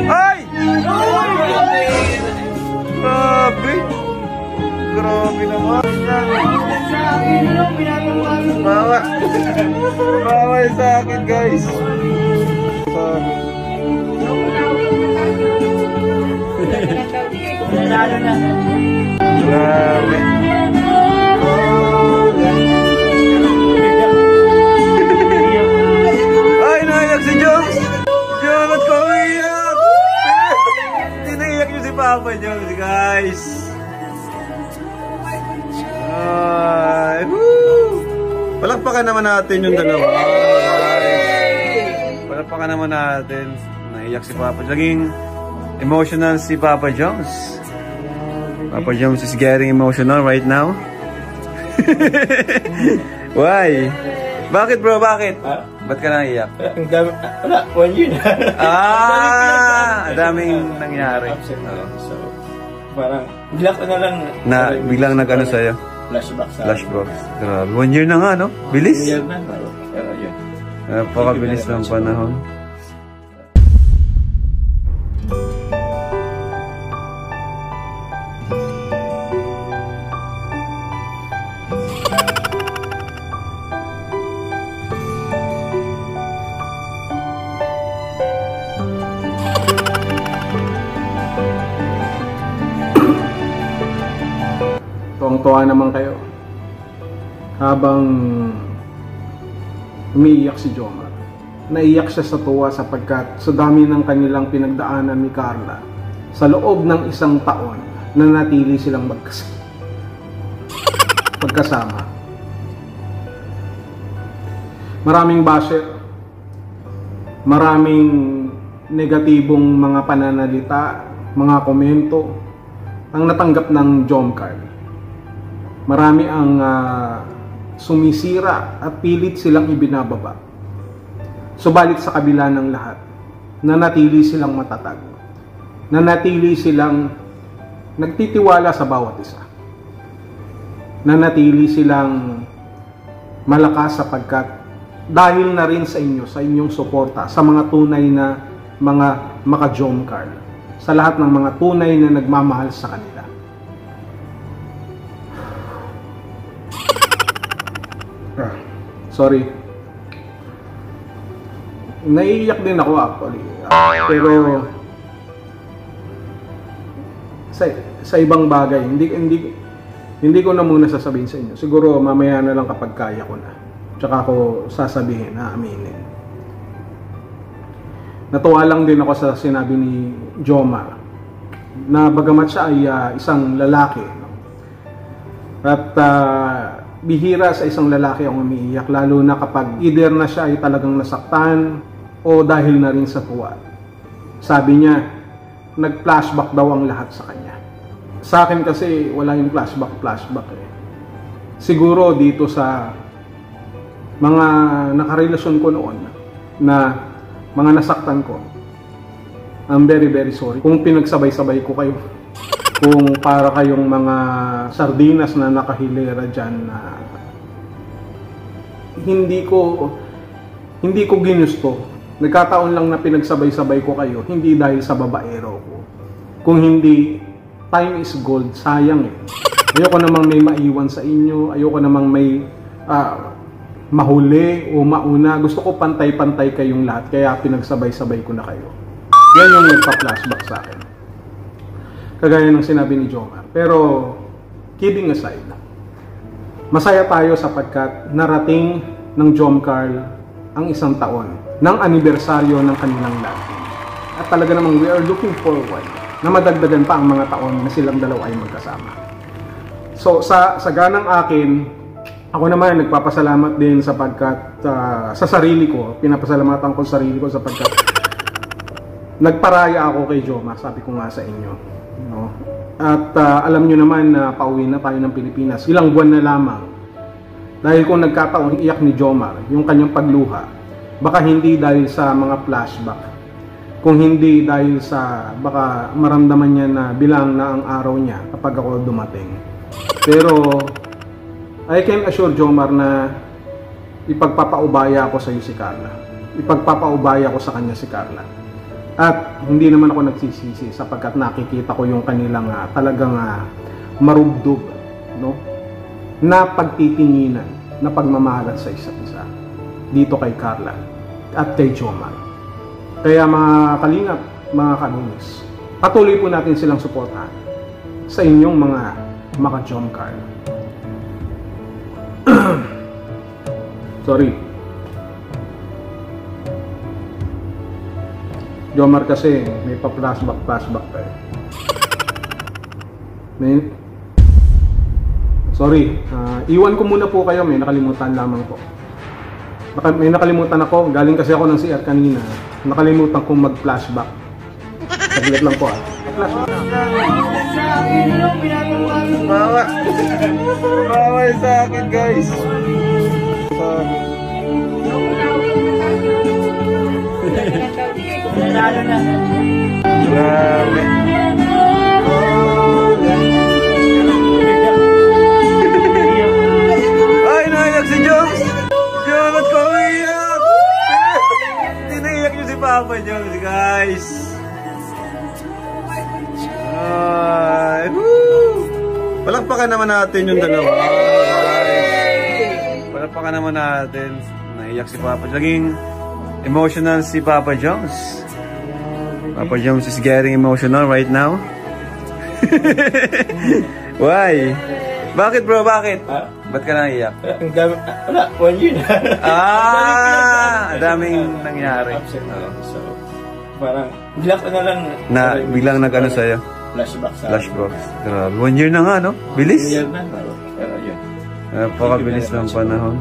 Ay! Grabe! Grabe naman! Bawa! Bawa sa akin, guys! Sa akin. Grabe! Ay, naiyak si Jones! Jones, ba't ka umiyak? Tinaiyak niyo si Papa Jones, guys! Ay, woo! Palakpakan naman natin yung dalawa. Palakpakan naman natin. Naiyak si Papa. Laging emotional si Papa Jones. Papa Jones is getting emotional right now. Why? Bakit bro? Bakit? Ba't ka naiyak? Wala, 1 year na. Daming nangyari. So, parang bigla ko na lang biglang nag-ano sa'yo? Flashback sa Flashback. Grabe. 1 year na nga, no? Bilis? 1 year na. Pero yun. Napakabilis ng panahon. Tuwang-tuwa naman kayo habang umiiyak si Jomar. Naiyak siya sa tuwa sapagkat sa dami ng kanilang pinagdaanan ni Carla, sa loob ng 1 taon na natili silang magkasama. Maraming basher, maraming negatibong mga pananalita, mga komento ang natanggap ng Jomcar. Marami ang sumisira at pilit silang ibinababa. Subalit sa kabila ng lahat, nanatili silang matatag. Nanatili silang nagtitiwala sa bawat isa. Nanatili silang malakas sapagkat dahil na rin sa inyo, sa inyong suporta, sa mga tunay na mga maka-Jomcar, sa lahat ng mga tunay na nagmamahal sa kanila. Sorry. Naiiyak din ako actually. Pero sa ibang bagay, hindi ko na muna sasabihin sa inyo. Siguro mamaya na lang kapag kaya ko na. Tsaka ako sasabihin, aminin. Natuwa lang din ako sa sinabi ni Jomar na bagamat siya ay isang lalaki, no? At bihira sa isang lalaki ang umiiyak, lalo na kapag either na siya ay talagang nasaktan o dahil na rin sa tuwa. Sabi niya, nag-flashback daw ang lahat sa kanya. Sa akin kasi wala yung flashback eh. Siguro dito sa mga nakarelasyon ko noon na mga nasaktan ko, I'm very sorry kung pinagsabay-sabay ko kayo. Kung para kayong mga sardinas na nakahilera dyan na hindi ko ginusto. Nagkataon lang na pinagsabay-sabay ko kayo, hindi dahil sa babaero ko. Kung hindi, time is gold, sayang eh. Ayoko namang may maiwan sa inyo, ayoko namang may mahuli o mauna. Gusto ko pantay-pantay kayong lahat, kaya pinagsabay-sabay ko na kayo. Yan yung nagpa-flashback sa akin. Kagaya ng sinabi ni Jomar. Pero, kidding aside, masaya tayo sapagkat narating ng Jomcar ang 1 taon ng anibersaryo ng kanilang lahat. At talaga namang we are looking forward na madagdagan pa ang mga taon na silang dalawa ay magkasama. So, sa ganang akin, ako naman nagpapasalamat din sapagkat sa sarili ko, pinapasalamatan ko sa sarili ko sapagkat nagparaya ako kay Jomar, sabi ko nga sa inyo. No? At alam nyo naman na pauwi na tayo ng Pilipinas. Ilang buwan na lamang. Dahil kung nagkataon iyak ni Jomar, yung kanyang pagluha, baka hindi dahil sa mga flashback. Kung hindi dahil sa baka maramdaman niya na bilang na ang araw niya kapag ako dumating. Pero I can assure Jomar na ipagpapaubaya ko sa iyo si Carla. Ipagpapaubaya ko sa kanya si Carla. At hindi naman ako nagsisisi sapagkat nakikita ko yung kanilang talagang marubdob, no? Na pagtitinginan, na pagmamahalan sa isa't isa dito kay Carla at kay Jomar. Kaya mga kalingap, mga kalunis, patuloy po natin silang suportahan sa inyong mga maka-Jomcar. Sorry. Jomar kasi may pa-flashback pa eh. Sorry, iwan ko muna po kayo, may nakalimutan lamang po. May nakalimutan ako, galing kasi ako ng CR kanina. Nakalimutan kong mag-flashback. Saglit lang po Flashback. Bawal sa akin, guys. Grabe. Ay, naiyak si Jones. Jones, ba't ko umiyak? Tinaiyak niyo si Papa Jones, guys. Ay, woo! Palakpakan naman natin yung dalawa. Palakpakan naman natin. Naiyak si Papa. Naging emotional si Papa Jones. Papa Jones is getting emotional right now. Why? Bakit bro? Bakit? Ba't ka naiyak? Ang dami, wala, 1 year na. Ang daming nangyari. Upset na lang. So, parang, biglang nag-ano sa'yo? Flashback sa Flashback. Grabe. 1 year na nga, no? Bilis? 1 year na. Pero yun. Napakabilis ng panahon.